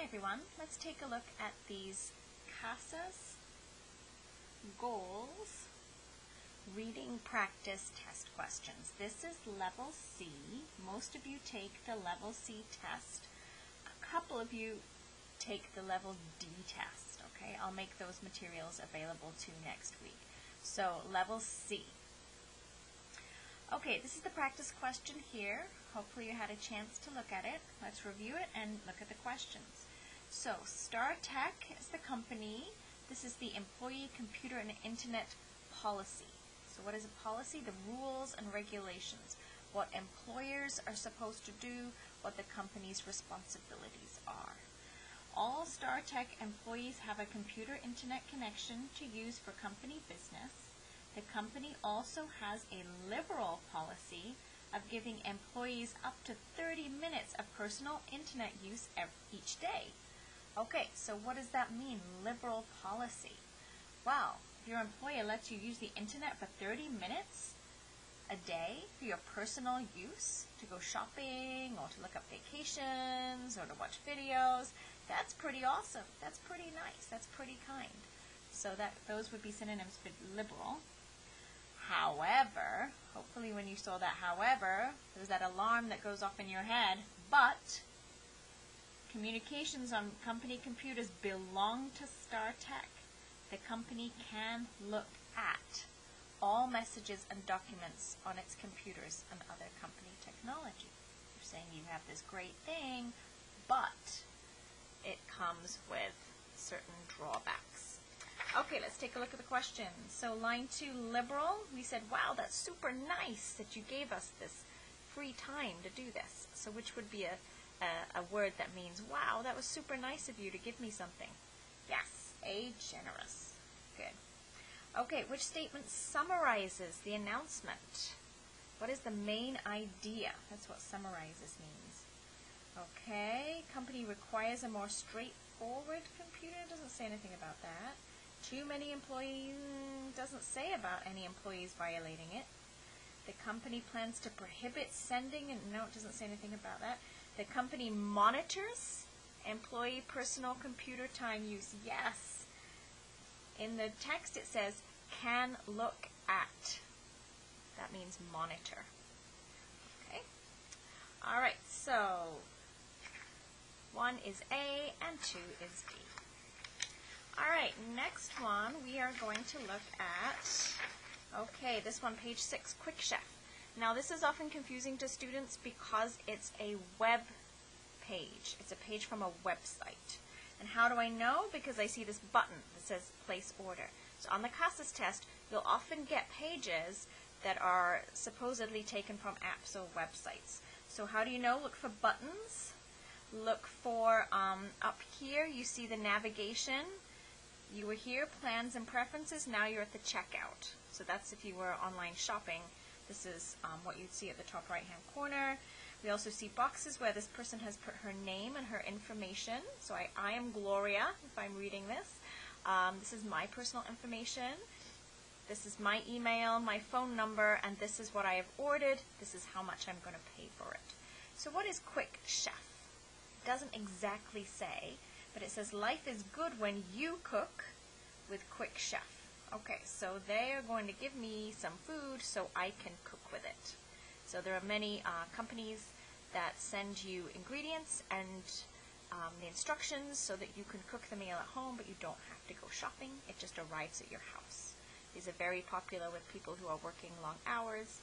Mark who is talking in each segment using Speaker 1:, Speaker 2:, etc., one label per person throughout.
Speaker 1: everyone. Let's take a look at these Casas goals reading practice test questions. This is level C. Most of you take the level C test. A couple of you take the level D test. Okay, I'll make those materials available to you next week. So level C. Okay, this is the practice question here. Hopefully you had a chance to look at it. Let's review it and look at the questions. So, StarTech is the company. This is the Employee Computer and Internet Policy. So what is a policy? The rules and regulations. What employers are supposed to do, what the company's responsibilities are. All StarTech employees have a computer internet connection to use for company business. The company also has a liberal policy of giving employees up to 30 minutes of personal internet use each day. Okay, so what does that mean, liberal policy? Well, if your employer lets you use the internet for 30 minutes a day for your personal use, to go shopping or to look up vacations or to watch videos, that's pretty awesome. That's pretty nice. That's pretty kind. So those would be synonyms for liberal. However, hopefully when you saw that however, there's that alarm that goes off in your head, but communications on company computers belong to StarTech. The company can look at all messages and documents on its computers and other company technology. You're saying you have this great thing, but it comes with certain drawbacks. Okay, let's take a look at the questions. So line 2, liberal. We said, wow, that's super nice that you gave us this free time to do this. So which would be a word that means, wow, that was super nice of you to give me something? Yes, A, generous. Good. Okay, which statement summarizes the announcement? What is the main idea? That's what summarizes means. Okay, company requires a more straightforward computer. Doesn't say anything about that. Too many employees, doesn't say about any employees violating it. The company plans to prohibit sending, and no, it doesn't say anything about that. The company monitors employee personal computer time use. Yes. In the text it says, can look at. That means monitor. Okay. All right, so 1 is A and 2 is B. All right, next one we are going to look at, okay, this one, page 6, Quick Chef. Now this is often confusing to students because it's a web page. It's a page from a website. And how do I know? Because I see this button that says place order. So on the Casas test, you'll often get pages that are supposedly taken from apps or websites. So how do you know? Look for buttons. Look for, up here, you see the navigation. You were here, plans and preferences, now you're at the checkout. So that's if you were online shopping. This is what you'd see at the top right-hand corner. We also see boxes where this person has put her name and her information. So I am Gloria, if I'm reading this. This is my personal information. This is my email, my phone number, and this is what I have ordered. This is how much I'm going to pay for it. So what is Quick Chef? It doesn't exactly say. But it says, life is good when you cook with Quick Chef. Okay, so they are going to give me some food so I can cook with it. So there are many companies that send you ingredients and the instructions so that you can cook the meal at home, but you don't have to go shopping. It just arrives at your house. These are very popular with people who are working long hours,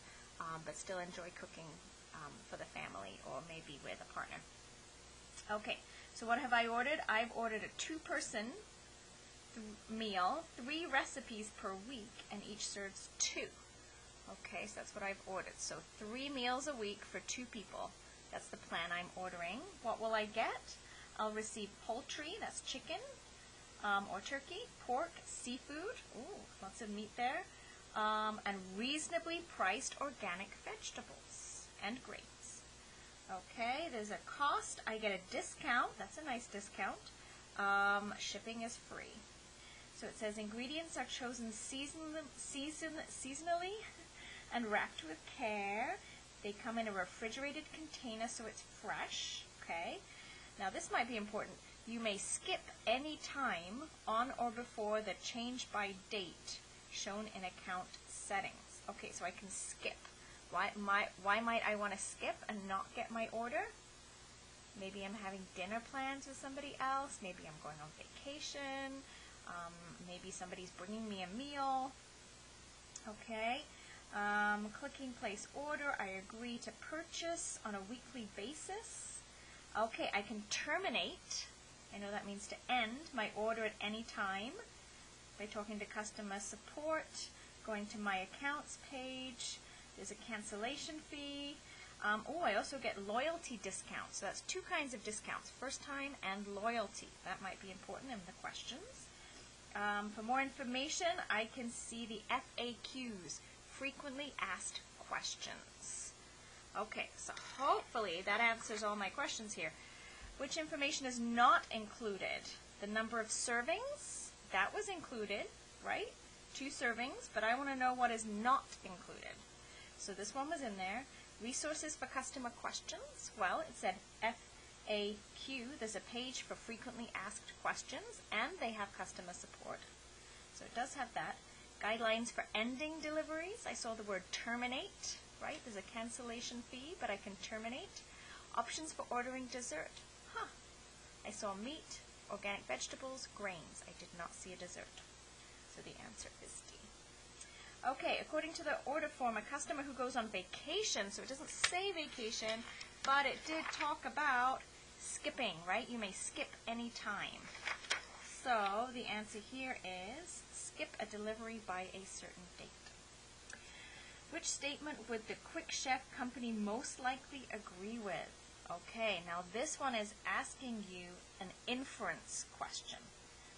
Speaker 1: but still enjoy cooking for the family or maybe with a partner. Okay. So what have I ordered? I've ordered a 2-person meal, 3 recipes per week, and each serves 2. Okay, so that's what I've ordered. So 3 meals a week for 2 people. That's the plan I'm ordering. What will I get? I'll receive poultry, that's chicken or turkey, pork, seafood, ooh, lots of meat there, and reasonably priced organic vegetables and grains. Okay, there's a cost. I get a discount. That's a nice discount. Shipping is free. So it says ingredients are chosen seasonally and wrapped with care. They come in a refrigerated container so it's fresh. Okay. Now this might be important. You may skip any time on or before the change by date shown in account settings. Okay, so I can skip. Why might I want to skip and not get my order? Maybe I'm having dinner plans with somebody else. Maybe I'm going on vacation. Maybe somebody's bringing me a meal. Okay. Clicking place order. I agree to purchase on a weekly basis. Okay, I can terminate. I know that means to end my order at any time by talking to customer support, going to my accounts page. There's a cancellation fee. I also get loyalty discounts. So that's two kinds of discounts, first time and loyalty. That might be important in the questions. For more information, I can see the FAQs, frequently asked questions. Okay, so hopefully that answers all my questions here. Which information is not included? The number of servings, that was included, right? 2 servings, but I want to know what is not included. So this one was in there. Resources for customer questions. Well, it said FAQ. There's a page for frequently asked questions, and they have customer support. So it does have that. Guidelines for ending deliveries. I saw the word terminate, right? There's a cancellation fee, but I can terminate. Options for ordering dessert. I saw meat, organic vegetables, grains. I did not see a dessert. So the answer is D. Okay, according to the order form, a customer who goes on vacation, so it doesn't say vacation, but it did talk about skipping, right? You may skip any time. So the answer here is skip a delivery by a certain date. Which statement would the Quick Chef company most likely agree with? Okay, now this one is asking you an inference question.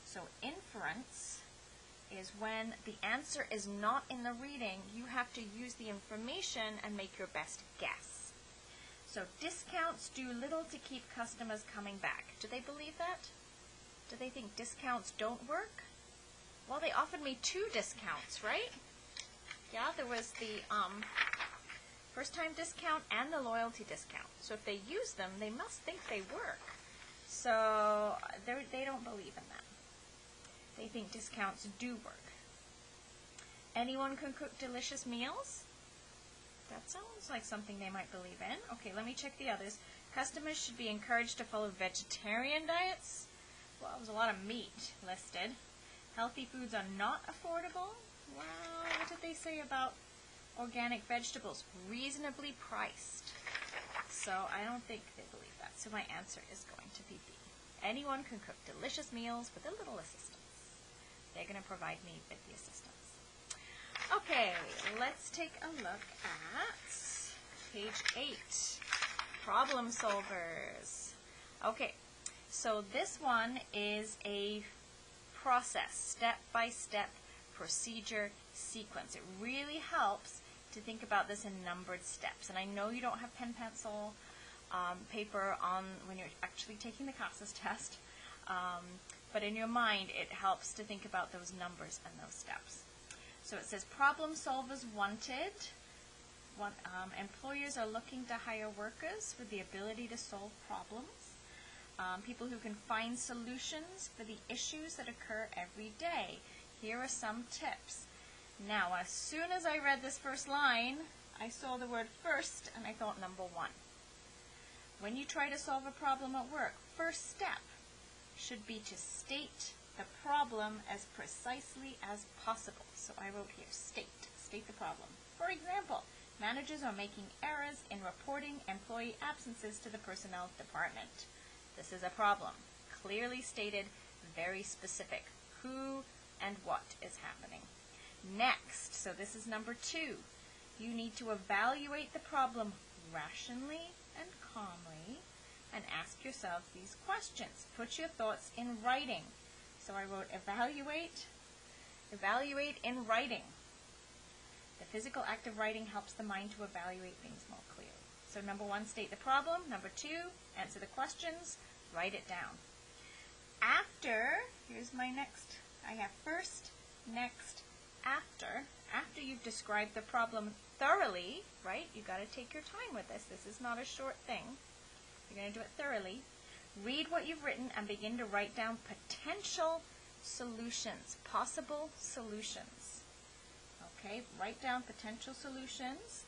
Speaker 1: So inference is when the answer is not in the reading, you have to use the information and make your best guess. So discounts do little to keep customers coming back. Do they believe that? Do they think discounts don't work? Well, they offered me 2 discounts, right? Yeah, there was the first-time discount and the loyalty discount. So if they use them, they must think they work. So they don't believe in that. They think discounts do work. Anyone can cook delicious meals? That sounds like something they might believe in. Okay, let me check the others. Customers should be encouraged to follow vegetarian diets. Well, there's a lot of meat listed. Healthy foods are not affordable. Wow, what did they say about organic vegetables? Reasonably priced. So I don't think they believe that. So my answer is going to be B. Anyone can cook delicious meals with a little assistance. They're going to provide me with the assistance. Okay, let's take a look at page 8. Problem solvers. Okay, so this one is a process, step-by-step procedure sequence. It really helps to think about this in numbered steps. And I know you don't have pen, pencil, paper on when you're actually taking the Casas test, but in your mind it helps to think about those numbers and those steps. So it says problem solvers wanted. Employers are looking to hire workers with the ability to solve problems. People who can find solutions for the issues that occur every day. Here are some tips. Now, as soon as I read this first line, I saw the word first, and I thought number 1. When you try to solve a problem at work, first step should be to state the problem as precisely as possible. So I wrote here, state the problem. For example, managers are making errors in reporting employee absences to the personnel department. This is a problem. Clearly stated, very specific. Who and what is happening. Next, so this is number 2. You need to evaluate the problem rationally and calmly and ask yourself these questions. Put your thoughts in writing. So I wrote evaluate in writing. The physical act of writing helps the mind to evaluate things more clearly. So number 1, state the problem. Number 2, answer the questions. Write it down. After, here's my next. I have first, next, after. After you've described the problem thoroughly, right? You've got to take your time with this. This is not a short thing. You're going to do it thoroughly. Read what you've written and begin to write down potential solutions, possible solutions. Okay, write down potential solutions.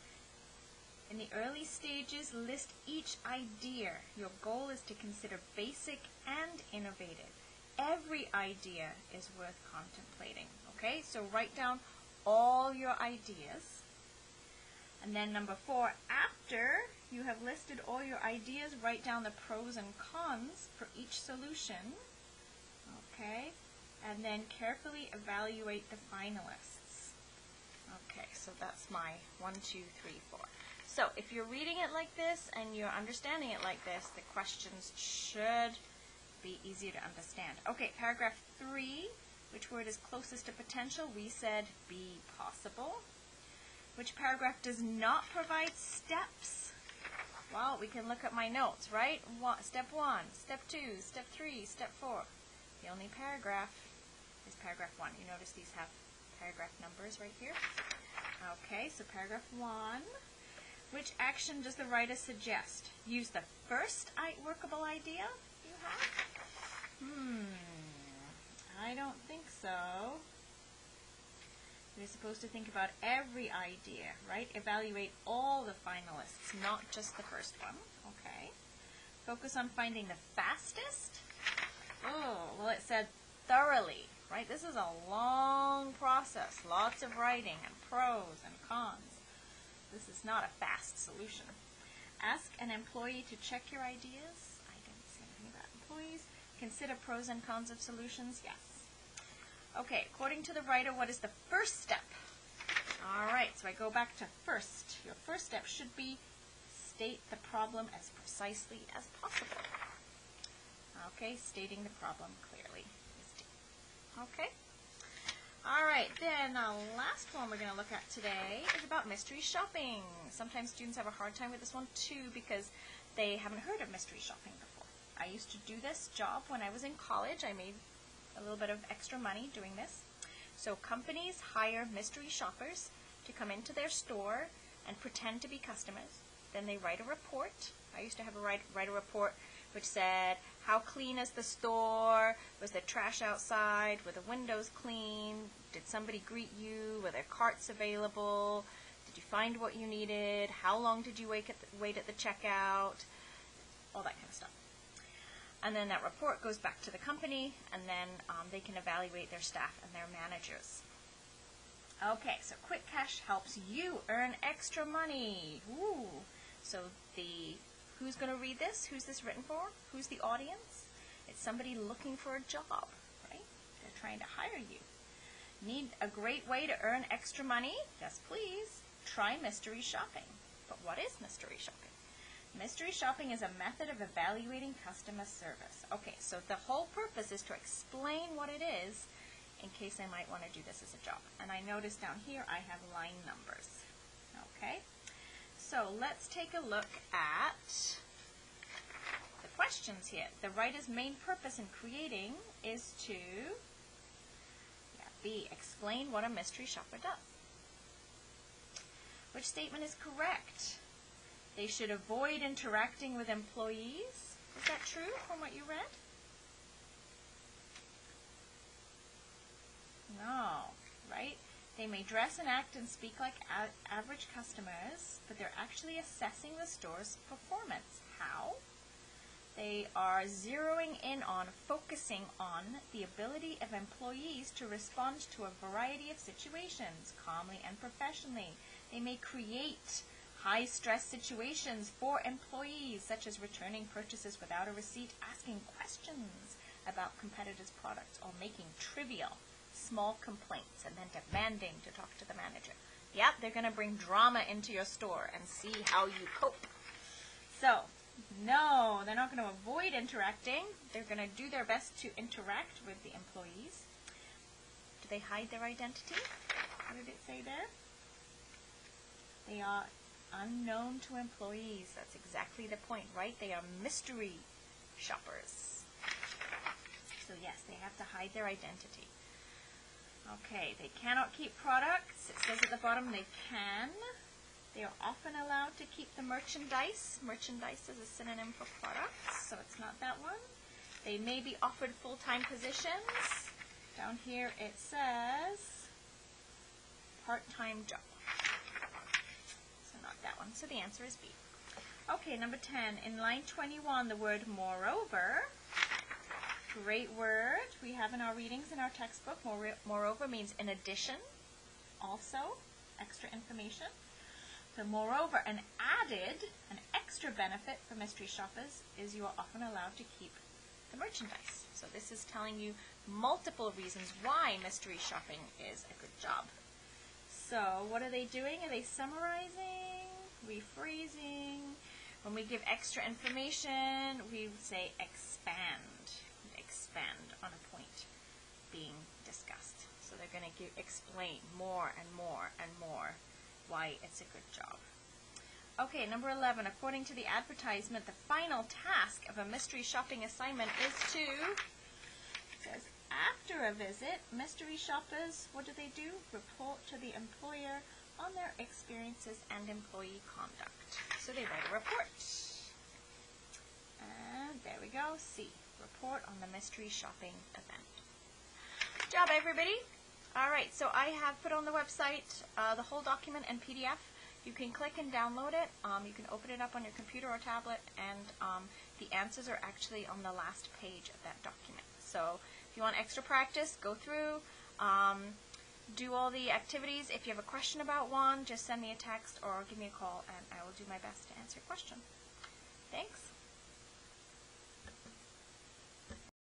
Speaker 1: In the early stages, list each idea. Your goal is to consider basic and innovative. Every idea is worth contemplating. Okay, so write down all your ideas. And then number 4, after you have listed all your ideas, write down the pros and cons for each solution. Okay, and then carefully evaluate the finalists. Okay, so that's my 1, 2, 3, 4. So if you're reading it like this and you're understanding it like this, the questions should be easier to understand. Okay, paragraph 3, which word is closest to potential? We said be possible. Which paragraph does not provide steps? Well, we can look at my notes, right? Step 1, step 2, step 3, step 4. The only paragraph is paragraph 1. You notice these have paragraph numbers right here. Okay, so paragraph 1. Which action does the writer suggest? Use the first workable idea you have? I don't think so. You're supposed to think about every idea, right? Evaluate all the finalists, not just the first one. Okay. Focus on finding the fastest. Oh, well, it said thoroughly, right? This is a long process. Lots of writing and pros and cons. This is not a fast solution. Ask an employee to check your ideas. I didn't say anything about employees. Consider pros and cons of solutions. Yes. Okay, according to the writer, what is the first step? All right, so I go back to first. Your first step should be state the problem as precisely as possible. Okay, stating the problem clearly is D. Okay. All right, then the last one we're going to look at today is about mystery shopping. Sometimes students have a hard time with this one too because they haven't heard of mystery shopping before. I used to do this job when I was in college. I made a little bit of extra money doing this. So companies hire mystery shoppers to come into their store and pretend to be customers. Then they write a report. I used to have to write a report which said, how clean is the store? Was there trash outside? Were the windows clean? Did somebody greet you? Were there carts available? Did you find what you needed? How long did you wait at the checkout? All that kind of stuff. And then that report goes back to the company, and then they can evaluate their staff and their managers. Okay, so Quick Cash helps you earn extra money. Ooh. So who's going to read this? Who's this written for? Who's the audience? It's somebody looking for a job, right? They're trying to hire you. Need a great way to earn extra money? Yes, please. Try mystery shopping. But what is mystery shopping? Mystery shopping is a method of evaluating customer service. Okay, so the whole purpose is to explain what it is in case I might want to do this as a job. And I notice down here I have line numbers. Okay, so let's take a look at the questions here. The writer's main purpose in creating is to B, explain what a mystery shopper does. Which statement is correct? They should avoid interacting with employees. Is that true from what you read? No, right? They may dress and act and speak like average customers, but they're actually assessing the store's performance. How? They are zeroing in on, focusing on the ability of employees to respond to a variety of situations, calmly and professionally. They may create high-stress situations for employees, such as returning purchases without a receipt, asking questions about competitors' products, or making trivial, small complaints, and then demanding to talk to the manager. Yep, they're going to bring drama into your store and see how you cope. So, no, they're not going to avoid interacting. They're going to do their best to interact with the employees. Do they hide their identity? What did it say there? They are unknown to employees. That's exactly the point, right? They are mystery shoppers. So yes, they have to hide their identity. Okay, they cannot keep products. It says at the bottom they can. They are often allowed to keep the merchandise. Merchandise is a synonym for products, so it's not that one. They may be offered full-time positions. Down here it says part-time job. So not that one. So the answer is B. Okay, number 10. In line 21, the word moreover. Great word. We have in our readings in our textbook. Moreover means in addition, also, extra information. So moreover, an extra benefit for mystery shoppers is you are often allowed to keep the merchandise. So this is telling you multiple reasons why mystery shopping is a good job. So what are they doing? Are they summarizing? Rephrasing? When we give extra information, we say expand. Expand on a point being discussed. So they're going to explain more and more and more why it's a good job. Okay, number 11. According to the advertisement, the final task of a mystery shopping assignment is to, it says, after a visit, mystery shoppers, what do? Report to the employer on their experiences and employee conduct. So they write a report. And there we go, C. Report on the mystery shopping event. Good job, everybody. All right, so I have put on the website the whole document in PDF. You can click and download it. You can open it up on your computer or tablet, and the answers are actually on the last page of that document. So if you want extra practice, go through, do all the activities. If you have a question about one, just send me a text or give me a call, and I will do my best to answer your question. Thanks.